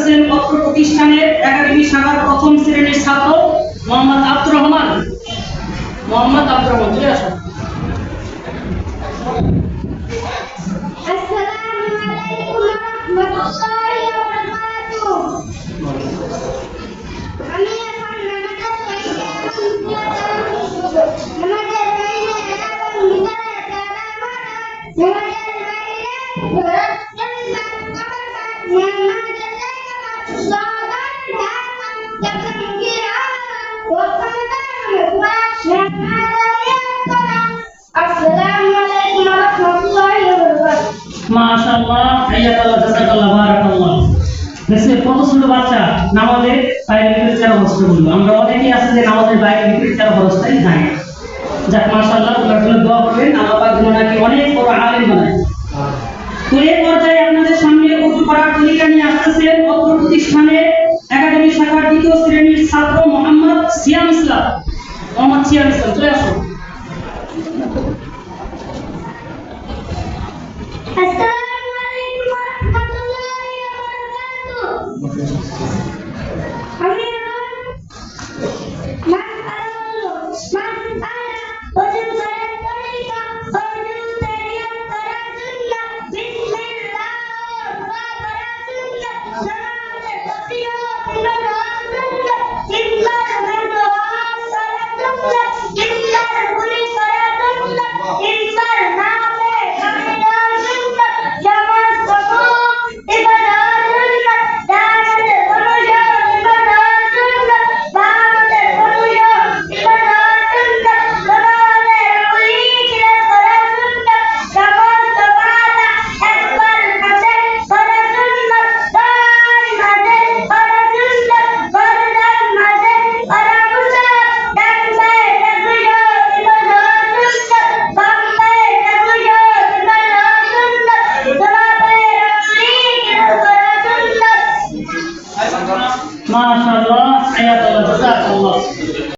আসতেছেন অত্র প্রতিষ্ঠানের একাডেমি শাখার প্রথম শ্রেণীর ছাত্র মোহাম্মদ আব্দুর রহমান। মোহাম্মদ আব্দুর রহমান, চলে আসুন। আসসালামু আলাইকুম ওয়া রাহমাতুল্লাহি ওয়া বারাকাতুহু। আমি এখন নামাজের পড়তে নামাজের বাইরে এবং ভিতরে নামাজের বাইরে আসসালামু আলাইকুম ওয়া রাহমাতুল্লাহি ওয়া বারাকাতুহু। মাশাআল্লাহ, হাইয়াকাল্লাহ, জাযাকাল্লাহ, বারাকাল্লাহ। দেখছেন কত ছোট বাচ্চা নামাজের বাইরে ভিতরে তেরা বছর বললো। আমরা অনেকেই আছে যে নামাজের বাইরে ভিতরে তেরা বছরটাই জানি না। যাক মাশাআল্লাহ, আপনারা জন্য দোয়া করবেন, আল্লাহ পাক যেন নাকি অনেক বড় আলেম বানায়। তো এই পর্যায়ে আপনাদের সামনে উর্দু পড়ার তরিকা নিয়ে আসতেছেন অত্র প্রতিষ্ঠানের একাডেমি শাখার দ্বিতীয় শ্রেণীর ছাত্র মোহাম্মদ সিয়াম ইসলাম। মোহাম্মদ সিয়াম ইসলাম, চলে আসুন। আসসালামু